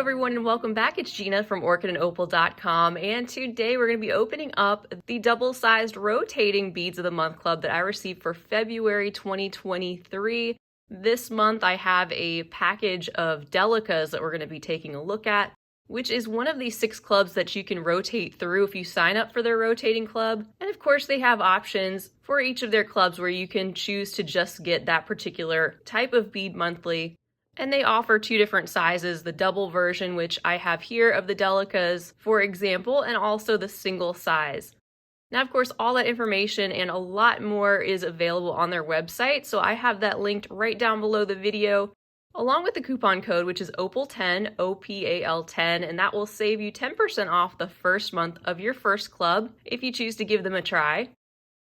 everyone and welcome back. It's Gina from orchidandopal.com, and today we're going to be opening up the double-sized rotating Beads of the Month Club that I received for February 2023. This month I have a package of Delicas that we're going to be taking a look at, which is one of the 6 clubs that you can rotate through if you sign up for their rotating club. And of course they have options for each of their clubs where you can choose to just get that particular type of bead monthly. And they offer 2 different sizes, the double version, which I have here of the Delicas, for example, and also the single size. Now, of course, all that information and a lot more is available on their website, so I have that linked right down below the video, along with the coupon code, which is OPAL10, OPAL10, and that will save you 10% off the first month of your first club if you choose to give them a try.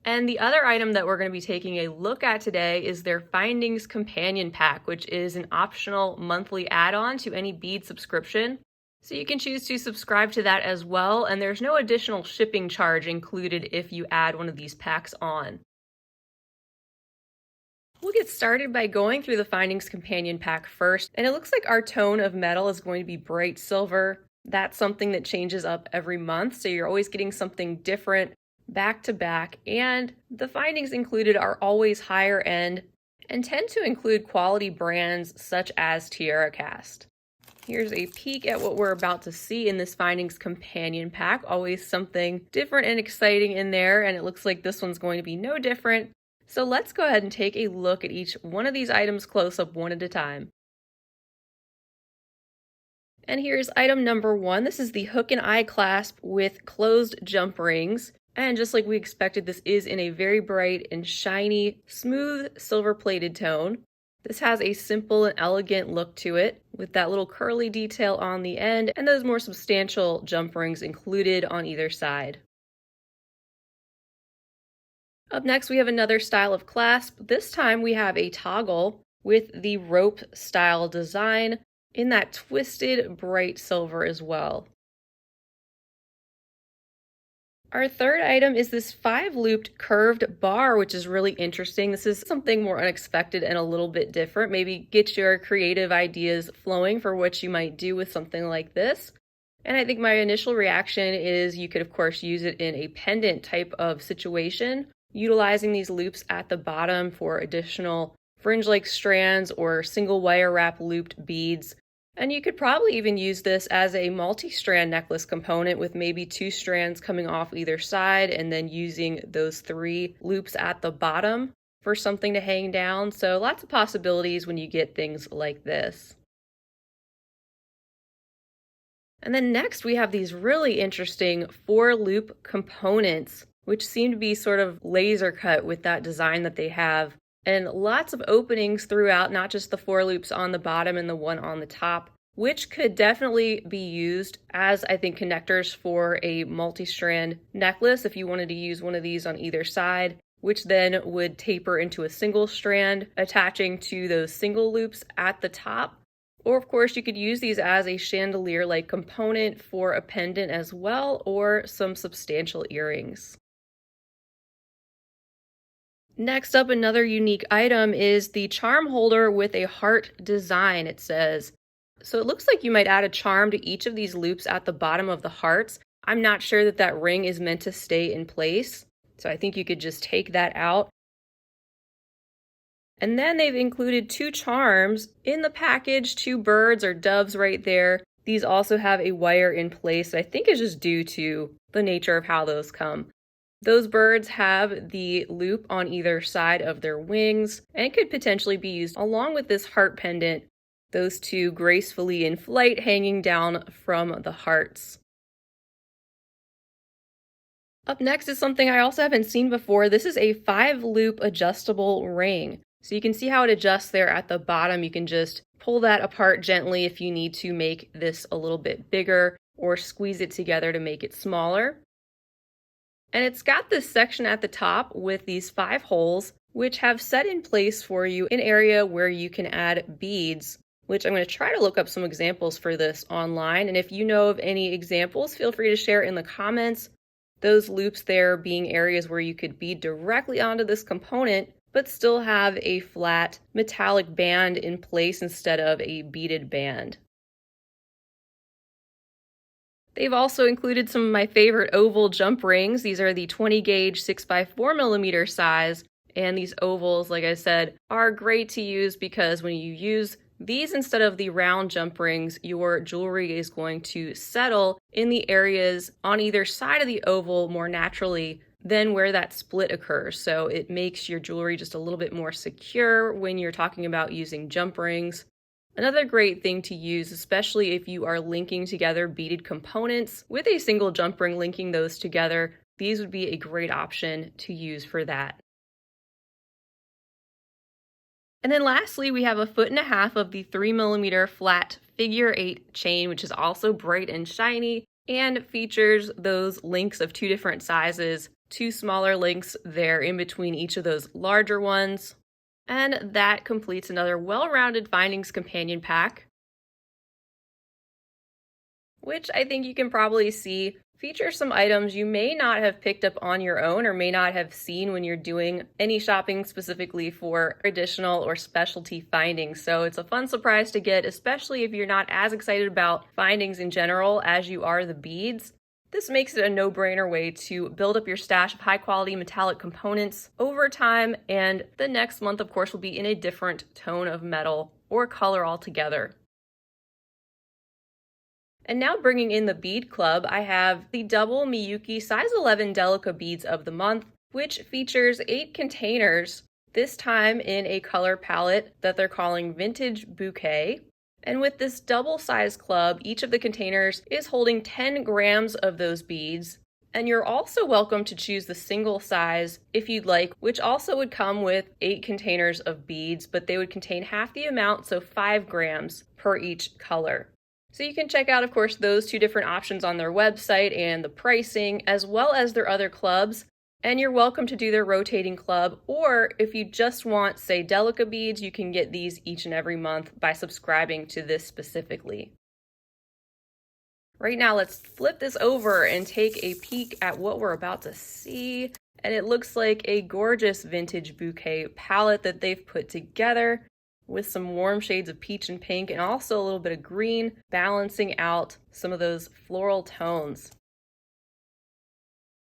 And the other item that we're going to be taking a look at today is their Findings Companion Pack, which is an optional monthly add-on to any bead subscription. So you can choose to subscribe to that as well, and there's no additional shipping charge included if you add one of these packs on. We'll get started by going through the Findings Companion Pack first, and it looks like our tone of metal is going to be bright silver. That's something that changes up every month, so you're always getting something different back to back, and the findings included are always higher end and tend to include quality brands such as Delicas. Here's a peek at what we're about to see in this Findings Companion Pack. Always something different and exciting in there, and it looks like this one's going to be no different. So let's go ahead and take a look at each one of these items close up one at a time. And here's item number 1. This is the hook and eye clasp with closed jump rings. And just like we expected, this is in a very bright and shiny, smooth silver-plated tone. This has a simple and elegant look to it, with that little curly detail on the end and those more substantial jump rings included on either side. Up next, we have another style of clasp. This time we have a toggle with the rope style design in that twisted bright silver as well. Our third item is this 5-looped curved bar, which is really interesting. This is something more unexpected and a little bit different. Maybe get your creative ideas flowing for what you might do with something like this. And I think my initial reaction is you could, of course, use it in a pendant type of situation, utilizing these loops at the bottom for additional fringe-like strands or single wire wrap looped beads. And you could probably even use this as a multi-strand necklace component with maybe 2 strands coming off either side and then using those 3 loops at the bottom for something to hang down. So lots of possibilities when you get things like this. And then next we have these really interesting 4-loop components, which seem to be sort of laser cut with that design that they have. And lots of openings throughout, not just the 4 loops on the bottom and the one on the top, which could definitely be used as, I think, connectors for a multi-strand necklace if you wanted to use one of these on either side, which then would taper into a single strand attaching to those single loops at the top. Or, of course, you could use these as a chandelier-like component for a pendant as well, or some substantial earrings. Next up, another unique item is the charm holder with a heart design, it says. So it looks like you might add a charm to each of these loops at the bottom of the hearts. I'm not sure that that ring is meant to stay in place, so I think you could just take that out. And then they've included 2 charms in the package, 2 birds or doves right there. These also have a wire in place, I think is just due to the nature of how those come. Those birds have the loop on either side of their wings and could potentially be used along with this heart pendant, those 2 gracefully in flight hanging down from the hearts. Up next is something I also haven't seen before. This is a 5-loop adjustable ring. So you can see how it adjusts there at the bottom. You can just pull that apart gently if you need to make this a little bit bigger or squeeze it together to make it smaller. And it's got this section at the top with these 5 holes, which have set in place for you an area where you can add beads, which I'm going to try to look up some examples for this online. And if you know of any examples, feel free to share in the comments. Those loops there being areas where you could bead directly onto this component, but still have a flat metallic band in place instead of a beaded band. They've also included some of my favorite oval jump rings. These are the 20 gauge 6x4mm size. And these ovals, like I said, are great to use because when you use these instead of the round jump rings, your jewelry is going to settle in the areas on either side of the oval more naturally than where that split occurs. So it makes your jewelry just a little bit more secure when you're talking about using jump rings. Another great thing to use, especially if you are linking together beaded components with a single jump ring, linking those together, these would be a great option to use for that. And then lastly, we have 1.5 feet of the 3mm flat figure 8 chain, which is also bright and shiny and features those links of 2 different sizes, 2 smaller links there in between each of those larger ones. And that completes another well-rounded findings companion pack, which I think you can probably see features some items you may not have picked up on your own or may not have seen when you're doing any shopping specifically for additional or specialty findings. So it's a fun surprise to get, especially if you're not as excited about findings in general as you are the beads. This makes it a no-brainer way to build up your stash of high-quality metallic components over time, and the next month, of course, will be in a different tone of metal or color altogether. And now bringing in the bead club, I have the double Miyuki size 11 Delica beads of the month, which features 8 containers, this time in a color palette that they're calling Vintage Bouquet. And with this double size club, each of the containers is holding 10 grams of those beads. And you're also welcome to choose the single size if you'd like, which also would come with 8 containers of beads, but they would contain half the amount, so 5 grams per each color. So you can check out, of course, those 2 different options on their website and the pricing, as well as their other clubs. And you're welcome to do their rotating club, or if you just want, say, Delica beads, you can get these each and every month by subscribing to this specifically. Right now, let's flip this over and take a peek at what we're about to see. And it looks like a gorgeous Vintage Bouquet palette that they've put together with some warm shades of peach and pink and also a little bit of green, balancing out some of those floral tones.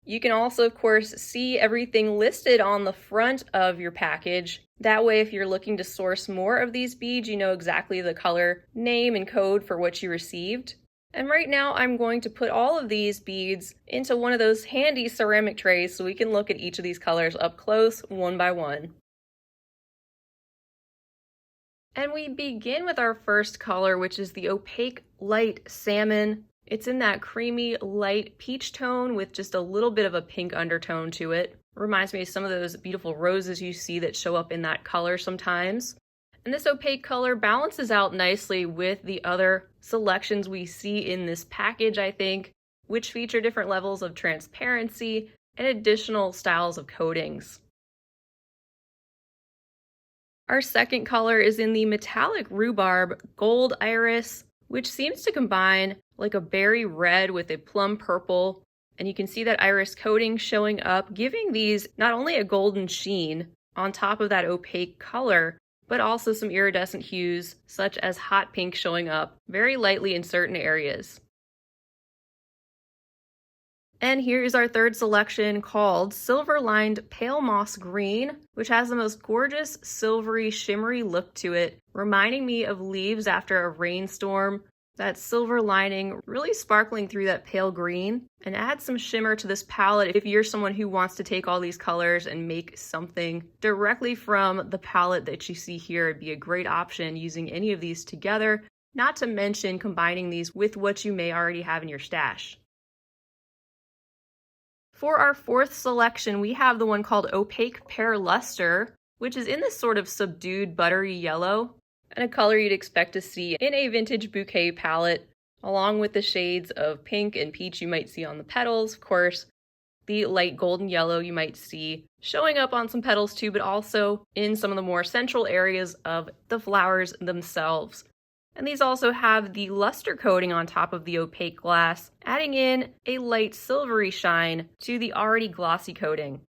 You can also, of course, see everything listed on the front of your package. That way, if you're looking to source more of these beads, you know exactly the color, name, and code for what you received. And right now, I'm going to put all of these beads into one of those handy ceramic trays so we can look at each of these colors up close, one by one. And we begin with our first color, which is the opaque light salmon. It's in that creamy light peach tone with just a little bit of a pink undertone to it. Reminds me of some of those beautiful roses you see that show up in that color sometimes. And this opaque color balances out nicely with the other selections we see in this package, I think, which feature different levels of transparency and additional styles of coatings. Our second color is in the metallic rhubarb gold iris, which seems to combine like a berry red with a plum purple. And you can see that iris coating showing up, giving these not only a golden sheen on top of that opaque color, but also some iridescent hues such as hot pink showing up very lightly in certain areas. And here is our third selection called Silver Lined Pale Moss Green, which has the most gorgeous silvery shimmery look to it, reminding me of leaves after a rainstorm. That silver lining really sparkling through that pale green, and add some shimmer to this palette if you're someone who wants to take all these colors and make something directly from the palette that you see here. It'd be a great option using any of these together, not to mention combining these with what you may already have in your stash. For our fourth selection, we have the one called Opaque Pear Luster, which is in this sort of subdued buttery yellow, and a color you'd expect to see in a Vintage Bouquet palette, along with the shades of pink and peach you might see on the petals. Of course, the light golden yellow you might see showing up on some petals too, but also in some of the more central areas of the flowers themselves. And these also have the luster coating on top of the opaque glass, adding in a light silvery shine to the already glossy coating.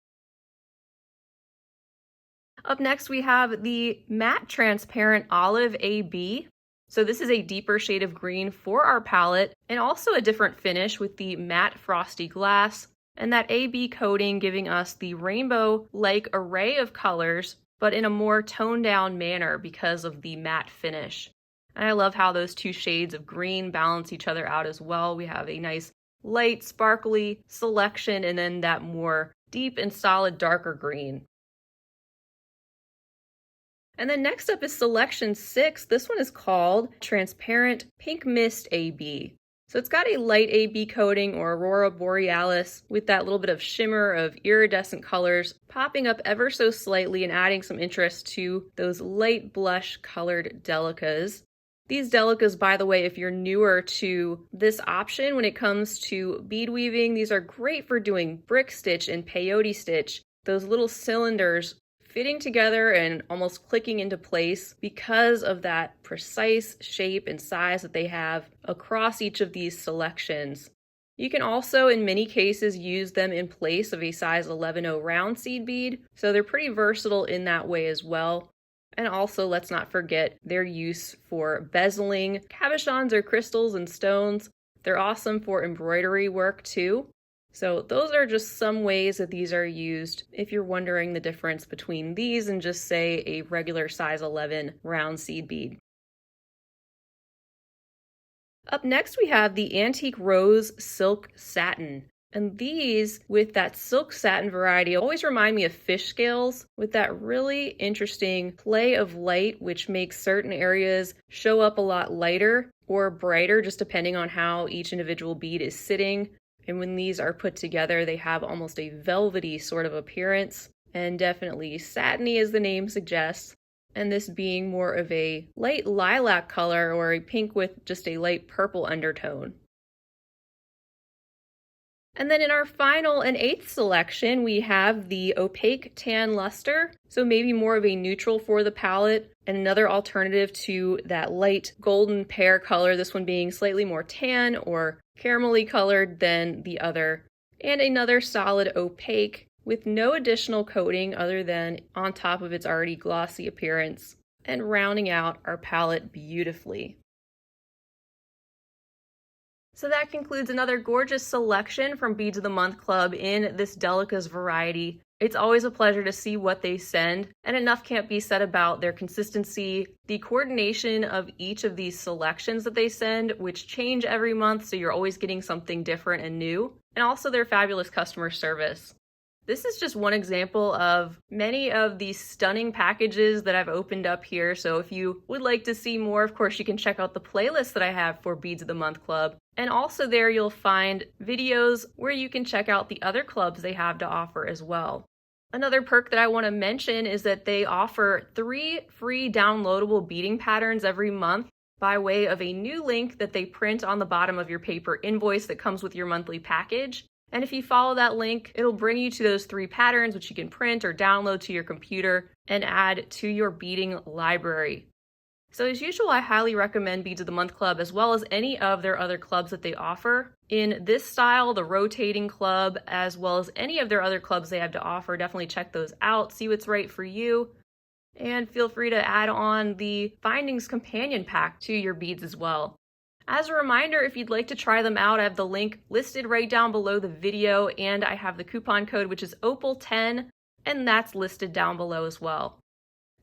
Up next, we have the matte transparent olive AB. So this is a deeper shade of green for our palette, and also a different finish with the matte frosty glass, and that AB coating giving us the rainbow-like array of colors, but in a more toned down manner because of the matte finish. And I love how those two shades of green balance each other out as well. We have a nice light, sparkly selection, and then that more deep and solid darker green. And then next up is selection 6. This one is called Transparent Pink Mist AB. So it's got a light AB coating, or Aurora Borealis, with that little bit of shimmer of iridescent colors popping up ever so slightly and adding some interest to those light blush colored Delicas. These Delicas, by the way, if you're newer to this option when it comes to bead weaving, these are great for doing brick stitch and peyote stitch. Those little cylinders fitting together and almost clicking into place because of that precise shape and size that they have across each of these selections. You can also, in many cases, use them in place of a size 11-0 round seed bead, so they're pretty versatile in that way as well. And also, let's not forget their use for bezeling cabochons or crystals and stones. They're awesome for embroidery work too. So those are just some ways that these are used if you're wondering the difference between these and just, say, a regular size 11 round seed bead. Up next we have the Antique Rose Silk Satin. And these, with that silk satin variety, always remind me of fish scales, with that really interesting play of light, which makes certain areas show up a lot lighter or brighter, just depending on how each individual bead is sitting. And when these are put together, they have almost a velvety sort of appearance, and definitely satiny as the name suggests. And this being more of a light lilac color, or a pink with just a light purple undertone. And then in our final and 8th selection, we have the Opaque Tan Luster, so maybe more of a neutral for the palette, and another alternative to that light golden pear color, this one being slightly more tan or caramelly colored than the other, and another solid opaque with no additional coating other than on top of its already glossy appearance, and rounding out our palette beautifully. So that concludes another gorgeous selection from Beads of the Month Club in this Delicas variety. It's always a pleasure to see what they send, and enough can't be said about their consistency, the coordination of each of these selections that they send, which change every month, so you're always getting something different and new, and also their fabulous customer service. This is just one example of many of these stunning packages that I've opened up here, so if you would like to see more, of course, you can check out the playlist that I have for Beads of the Month Club. And also there you'll find videos where you can check out the other clubs they have to offer as well. Another perk that I want to mention is that they offer 3 free downloadable beading patterns every month by way of a new link that they print on the bottom of your paper invoice that comes with your monthly package. And if you follow that link, it'll bring you to those 3 patterns, which you can print or download to your computer and add to your beading library. So as usual, I highly recommend Beads of the Month Club, as well as any of their other clubs that they offer. In this style, the rotating club, as well as any of their other clubs they have to offer, definitely check those out, see what's right for you. And feel free to add on the Findings Companion Pack to your beads as well. As a reminder, if you'd like to try them out, I have the link listed right down below the video, and I have the coupon code, which is Opal10, and that's listed down below as well.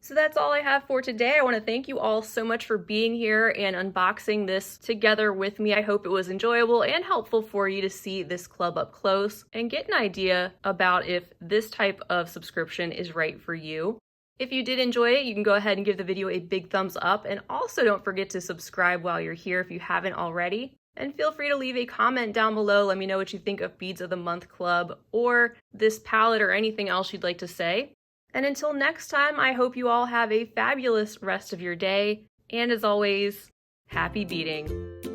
So that's all I have for today. I want to thank you all so much for being here and unboxing this together with me. I hope it was enjoyable and helpful for you to see this club up close and get an idea about if this type of subscription is right for you. If you did enjoy it, you can go ahead and give the video a big thumbs up, and also don't forget to subscribe while you're here if you haven't already. And feel free to leave a comment down below. Let me know what you think of Beads of the Month Club or this palette or anything else you'd like to say. And until next time, I hope you all have a fabulous rest of your day. And as always, happy beading.